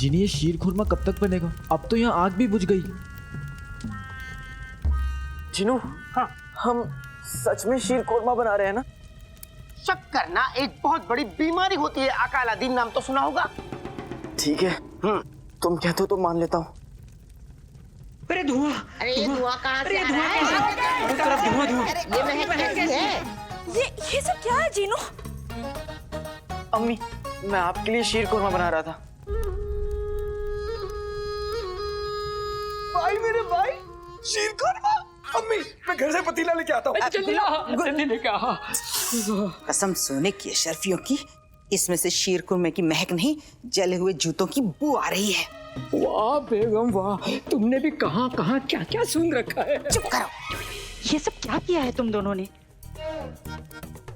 जिन्हें ये शीर खुरमा कब तक बनेगा? अब तो यहाँ आग भी बुझ गई। जिनू, हाँ, हम सच में शीर खुरमा बना रहे हैं ना? शक करना एक बहुत बड़ी बीमारी होती है। अकाला दिन नाम तो सुना होगा। ठीक है, तुम कहते हो तो मान लेता हूँ। अरे धुआं! अरे धुआं कहाँ से आ रहा है? हर तरफ धुआं धुआं। ये महक कैसी है? ये सब क्या है जीनू? अम्मी, मैं आपके लिए शीर खुरमा बना रहा था। भाई मेरे भाई, शीर खुरमा। अम्मी, मैं घर से पतीला लेके आता हूँ। जल्दी लेके आ। कसम सोने की अशरफियों की, इसमें से शीर खुरमे की महक नहीं, जले हुए जूतों की बू आ रही है। वाह बेगम वाह, तुमने भी कहाँ कहाँ क्या क्या सुन रखा है। चुप करो। ये सब क्या किया है तुम दोनों ने?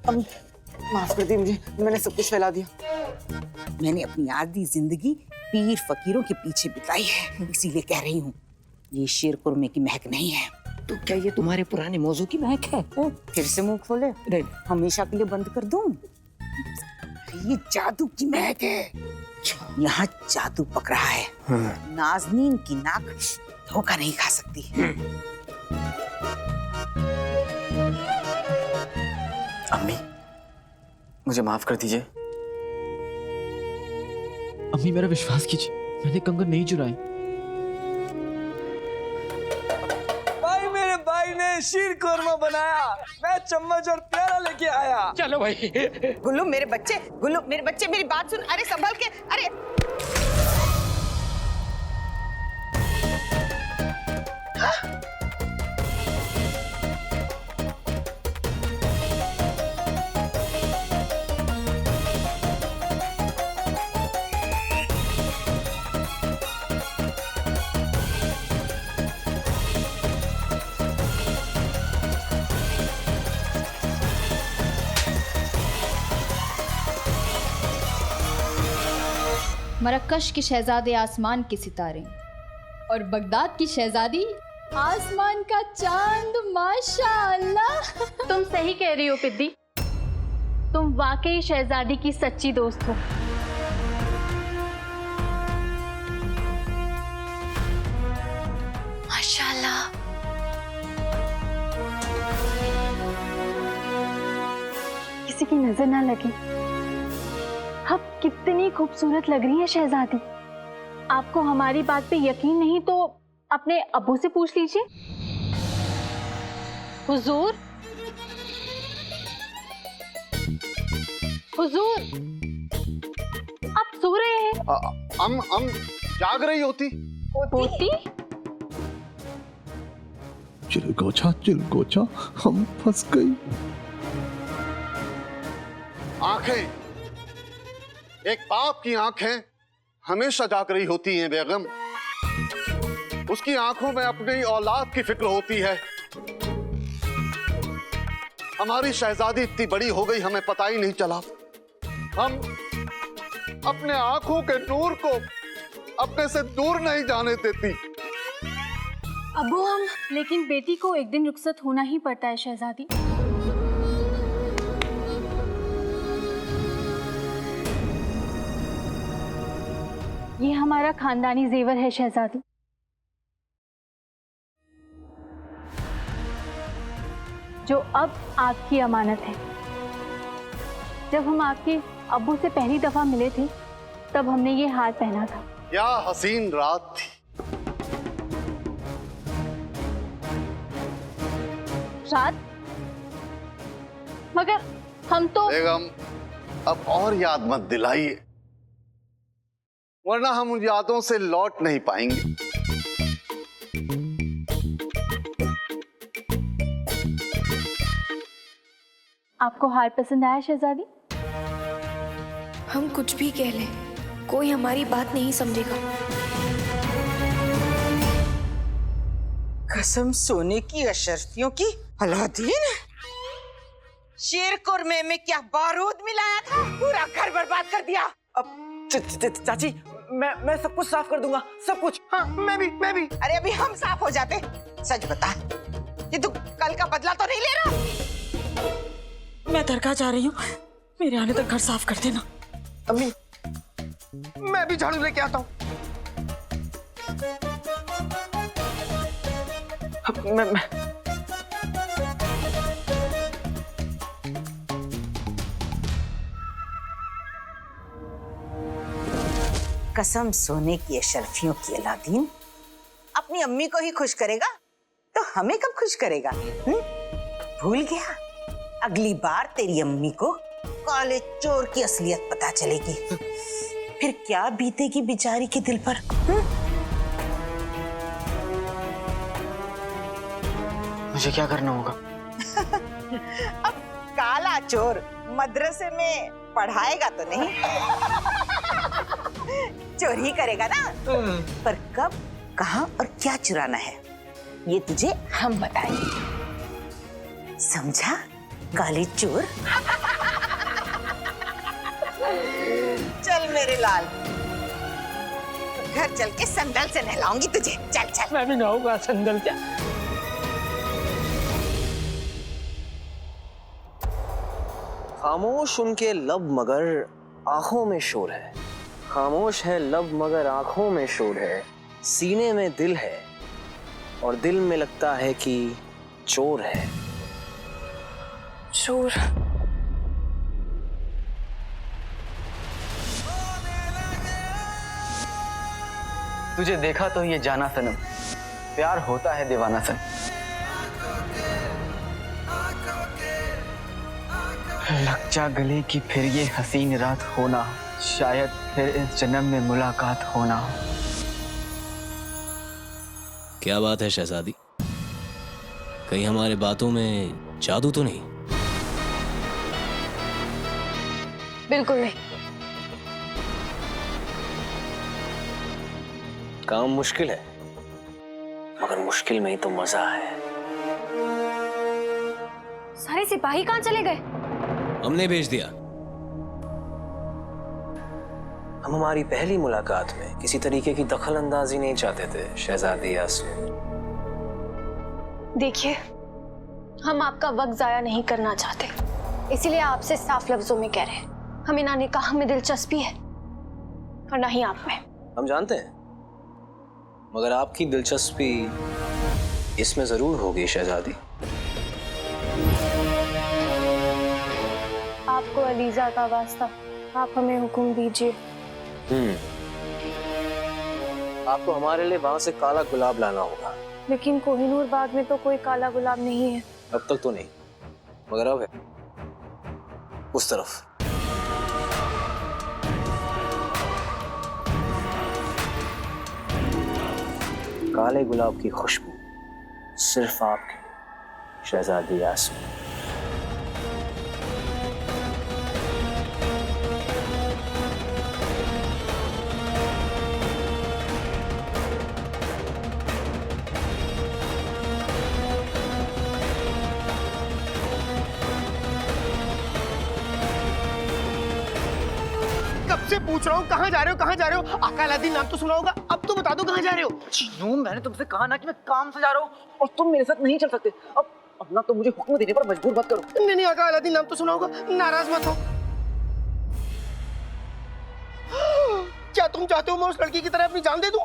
अम्मी, माफ कर दी मुझे, मैंने सब कुछ फैला दिया। मैंने अपनी आधी जिंदगी पीर फकीरों के पीछे बिताई है, इसीलिए कह रही हूँ ये शीर खुरमे की महक नहीं है। तो क्या ये तुम्हारे पुराने मौजू की महक है? फिर से मुंह खोले, नहीं। हमेशा के लिए बंद कर दूं? ये जादू की महक है, यहाँ जादू पक रहा है। नाज़नीन की नाक धोखा नहीं खा सकती। अम्मी, मुझे माफ कर दीजिए। अम्मी मेरा विश्वास कीजिए, मैंने कंगन नहीं चुराए। भाई मेरे भाई ने शीर खुरमा बनाया, मैं चम्मच और प्याला लेके आया। चलो भाई। गुल्लू मेरे बच्चे मेरी बात सुन। अरे संभल के, अरे मरकश के शहजादे आसमान के सितारे और बगदाद की शहजादी आसमान का चांद। माशाअल्लाह। तुम सही कह रही हो पिद्दी, तुम वाकई शहजादी की सच्ची दोस्त हो। माशाल्लाह। किसी की नजर ना लगे, अब कितनी खूबसूरत लग रही है शहजादी। आपको हमारी बात पे यकीन नहीं तो अपने अब्बू से पूछ लीजिए। हुजूर, हुजूर, आप सो रहे हैं? हम जाग रही होती। होती? चिलगोचा हम फंस गई। आंखें, एक बाप की आंखें हमेशा जाग रही होती हैं बेगम। उसकी आंखों में अपनी औलाद की फिक्र होती है। हमारी शहजादी इतनी बड़ी हो गई, हमें पता ही नहीं चला। हम अपने आंखों के नूर को अपने से दूर नहीं जाने देती। अब्बू हम, लेकिन बेटी को एक दिन रुखसत होना ही पड़ता है शहजादी। ये हमारा खानदानी जेवर है शहजादी। जो अब आपकी अमानत है। जब हम आपके अब्बू से पहली दफा मिले थे तब हमने ये हार पहना था। क्या हसीन रात थी। रात? मगर हम तो बेगम अब और याद मत दिलाइए, वरना हम उन यादों से लौट नहीं पाएंगे। आपको हार पसंद आया शहजादी? हम कुछ भी कह लें, कोई हमारी बात नहीं समझेगा। कसम सोने की अशरफियों की। अलादीन, शीर खुरमे में क्या बारूद मिलाया था? पूरा घर बर्बाद कर दिया। अब चाची, मैं सब कुछ साफ कर दूंगा, सब कुछ। हाँ, मैं भी। अरे अभी हम साफ हो जाते। सच बता, ये तू कल का बदला तो नहीं ले रहा? मैं दरगाह जा रही हूँ, मेरे आने तक घर साफ कर देना। अम्मी, मैं भी झाड़ू लेके आता हूँ। मैं कसम सोने की अशरफियों की अलादीन, अपनी अम्मी को ही खुश करेगा तो हमें कब खुश करेगा? भूल गया? अगली बार तेरी अम्मी को काले चोर की असलियत पता चलेगी, फिर क्या बीतेगी बेचारी के दिल पर? मुझे क्या करना होगा? अब काला चोर मदरसे में पढ़ाएगा तो नहीं, चोरी करेगा ना। पर कब, कहां और क्या चुराना है ये तुझे हम बताएंगे, समझा काले चोर? चल मेरे लाल, घर चल के संदल से नहलाऊंगी तुझे। चल चल। मैं भी नहाऊंगा संदल से। खामोश उनके लब मगर आंखों में शोर है, खामोश है लब मगर आंखों में शोर है, सीने में दिल है और दिल में लगता है कि चोर है। चोर? तुझे देखा तो ये जाना सनम, प्यार होता है दीवाना सन। लग जा गले की फिर ये हसीन रात होना, शायद फिर इस जन्म में मुलाकात होना। क्या बात है शहजादी, कहीं हमारे बातों में जादू तो नहीं? बिल्कुल नहीं। काम मुश्किल है मगर मुश्किल में ही तो मजा है। सारे सिपाही कहाँ चले गए? हमने भेज दिया। हम हमारी पहली मुलाकात में किसी तरीके की दखल अंदाजी नहीं चाहते थे शहजादी यास्मीन। देखिए, हम आपका वक्त जाया नहीं करना चाहते, इसीलिए आपसे साफ लफ्जों में कह रहे हैं, हमें ना निकाह में दिलचस्पी है और ना ही आप में। हम जानते हैं, मगर आपकी दिलचस्पी इसमें जरूर होगी शहजादी। आपको अलीजा का वास्ता, आप हमें हुक्म दीजिए। आपको हमारे लिए वहां से काला गुलाब लाना होगा। लेकिन कोहिनूर बाग में तो कोई काला गुलाब नहीं है। अब तक तो नहीं, मगर अब है, उस तरफ। काले गुलाब की खुशबू सिर्फ आपकी शहजादी यास्मीन। से पूछ रहा हूँ कहाँ जा रहे हो, कहाँ जा रहे हो? आका अलादीन नाम तो सुना होगा, अब तो बता दो कहाँ जा रहे हो? चीनू, मैंने तुमसे कहा ना कि मैं काम से जा रहा हूँ और तुम मेरे साथ नहीं चल सकते। अब ना तो मुझे हुक्म देने पर मजबूर मत करो। नहीं, आका अलादीन नाम तो सुना होगा, नाराज मत हो। क्या तुम चाहते हो मैं उस लड़की की तरह अपनी जान दे दूं?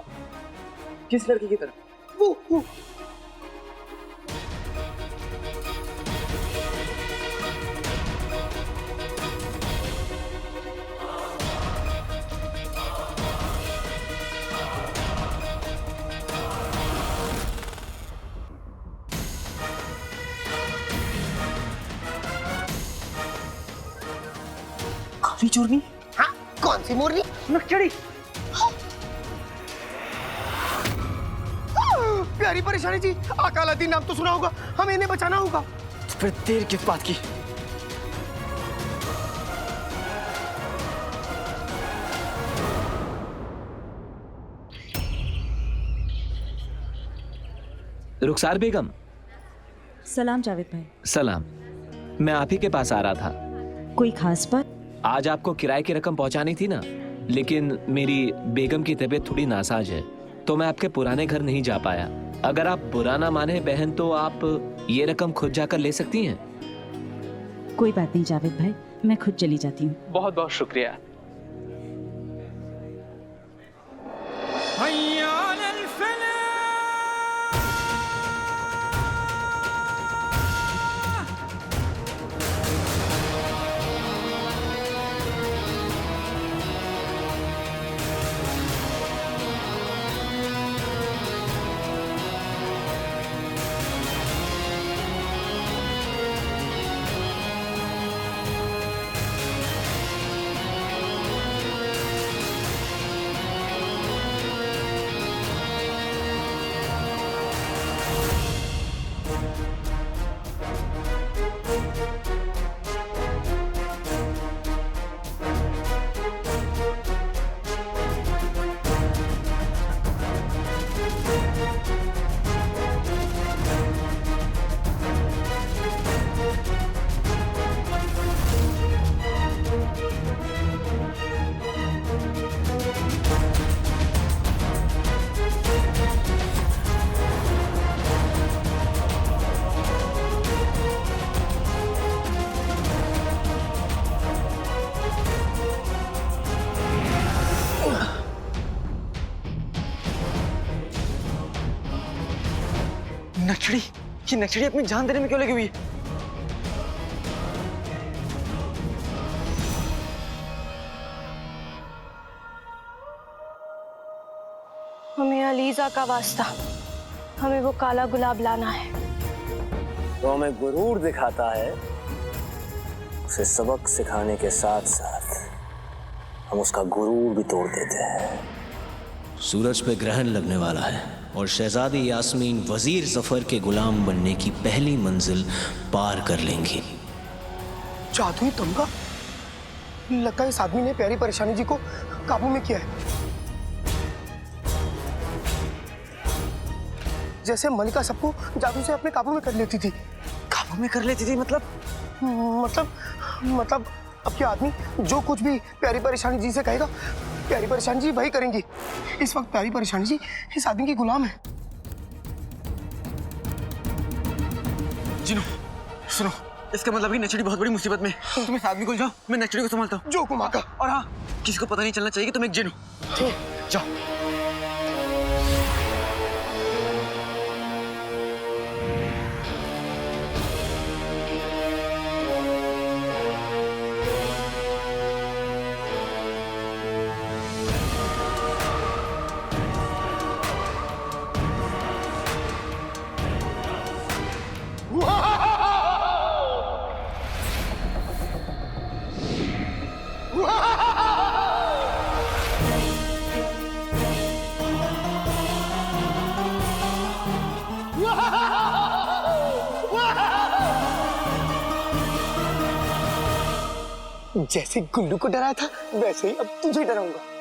किस लड़की की तरह? वो काली चोरनी? हाँ, कौन सी मोरनी? नक्शड़ी। प्यारी परेशानी जी, आका अलादीन नाम तो सुना होगा, हमें इन्हें बचाना होगा। फिर देर किस बात की? रुखसार बेगम। सलाम जावेद भाई। सलाम, मैं आप ही के पास आ रहा था। कोई खास बात? आज आपको किराए की रकम पहुंचानी थी ना, लेकिन मेरी बेगम की तबीयत थोड़ी नासाज है, तो मैं आपके पुराने घर नहीं जा पाया। अगर आप बुरा ना माने बहन, तो आप ये रकम खुद जाकर ले सकती हैं। कोई बात नहीं जावेद भाई, मैं खुद चली जाती हूँ। बहुत बहुत शुक्रिया। नक्सड़ी, ये नक्सड़ी अपनी जान देने में क्यों लगी हुई है? हमें अलीजा का वास्ता, हमें वो काला गुलाब लाना है। वो हमें गुरूर दिखाता है, उसे सबक सिखाने के साथ साथ हम उसका गुरूर भी तोड़ देते हैं। सूरज पे ग्रहण लगने वाला है और शहजादी यास्मीन वजीर जफर के गुलाम बनने की पहली मंजिल पार कर लेंगी। जादुई तमगा, लगता है इस आदमी ने प्यारी परेशानी जी को काबू में किया है। जैसे मलिका सबको जादू से अपने काबू में कर लेती थी। काबू में कर लेती थी मतलब? मतलब अब क्या आदमी जो कुछ भी प्यारी परेशानी जी से कहेगा, प्यारी परेशानी जी वही करेंगी। इस वक्त प्यारी परेशानी जी इस आदमी की गुलाम है। जिनो, सुनो, इसका मतलब कि नचड़ी बहुत बड़ी मुसीबत में। तुम इस आदमी को जाओ, मैं नचड़ी को संभालता हूँ। जो कुमाका। और हाँ, किसी को पता नहीं चलना चाहिए कि तुम एक जिन हो। ठीक है, जाओ। जैसे गुल्लू को डराया था वैसे ही अब तुझे डराऊंगा।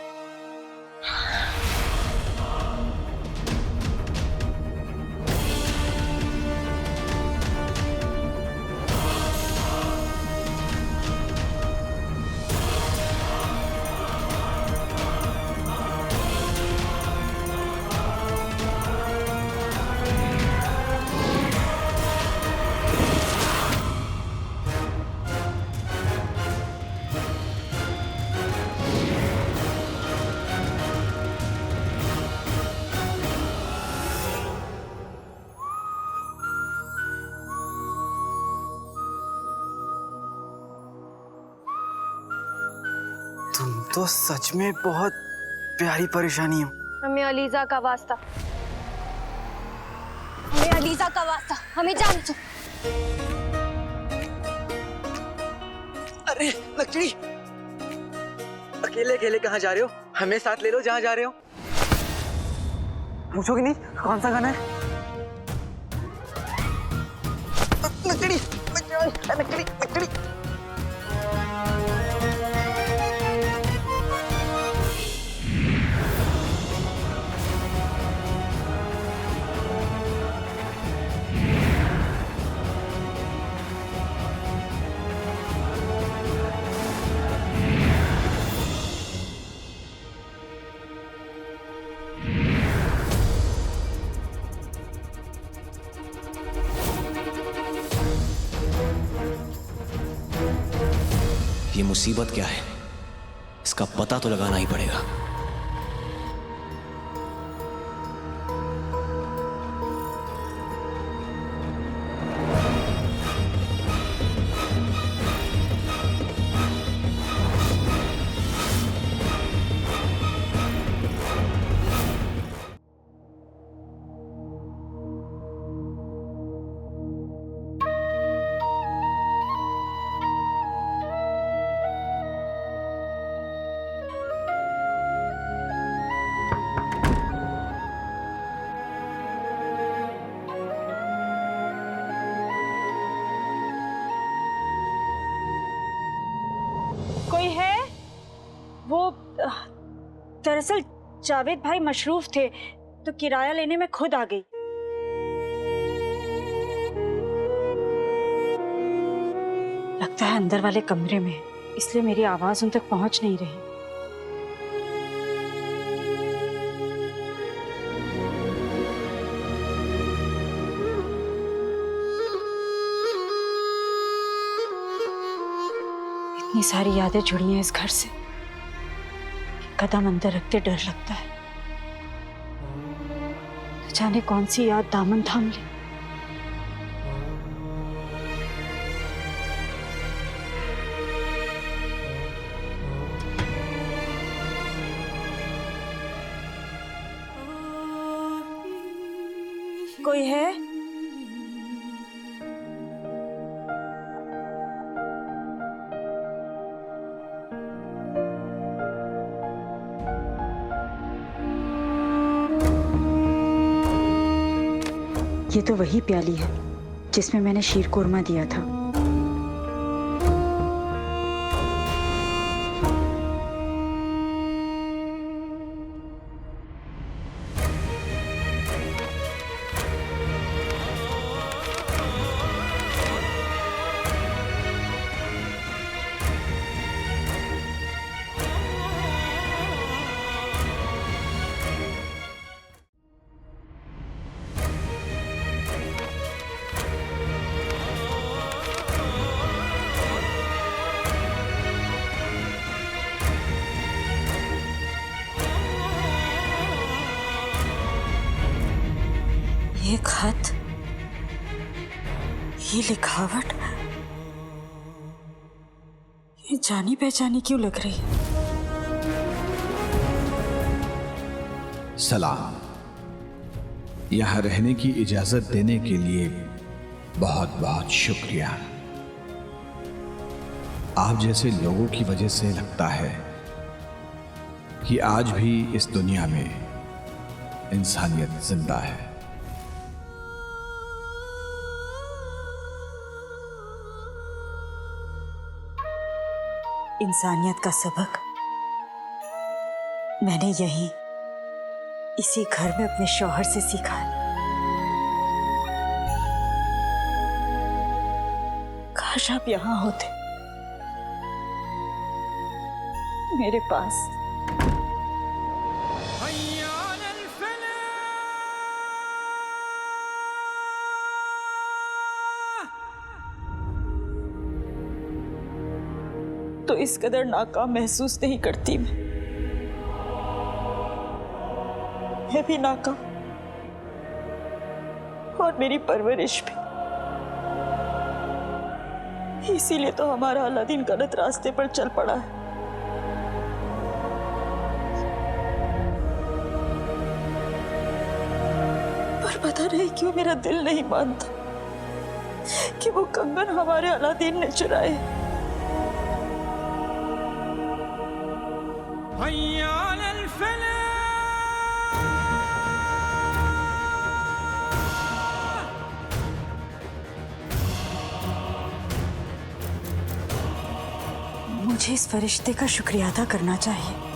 तुम तो सच में बहुत प्यारी परेशानी हो। हमें अलीजा का वास्ता, हमें अलीजा का वास्ता, हमें जान दो। अरे नक्सड़ी, अकेले अकेले कहाँ जा रहे हो? हमें साथ ले लो जहाँ जा रहे हो। पूछोगे नहीं कौन सा गाना है? नक्सड़ी, नक्सड़ी, नक्सड़ी। ये मुसीबत क्या है, इसका पता तो लगाना ही पड़ेगा। कोई है? वो दरअसल जावेद भाई मशरूफ थे तो किराया लेने में खुद आ गई। लगता है अंदर वाले कमरे में, इसलिए मेरी आवाज उन तक पहुंच नहीं रही। इतनी सारी यादें जुड़ी हैं इस घर से, कदम अंदर रखते डर लगता है, जाने कौन सी याद दामन थाम ले। कोई है? ये तो वही प्याली है जिसमें मैंने शीर कोरमा दिया था। ये खत, ये लिखावट, ये जानी पहचानी क्यों लग रही है? सलाम। यहाँ रहने की इजाजत देने के लिए बहुत बहुत शुक्रिया। आप जैसे लोगों की वजह से लगता है कि आज भी इस दुनिया में इंसानियत जिंदा है। इंसानियत का सबक मैंने यही इसी घर में अपने शौहर से सीखा है। काश आप यहाँ होते मेरे पास। तो इस कदर नाकाम महसूस नहीं करती मैं भी नाकाम, और मेरी परवरिश भी। इसीलिए तो हमारा अलादीन गलत रास्ते पर चल पड़ा है। पर पता नहीं क्यों मेरा दिल नहीं मानता कि वो कंगन हमारे अलादीन ने चुराए। मुझे इस फरिश्ते का शुक्रिया अदा करना चाहिए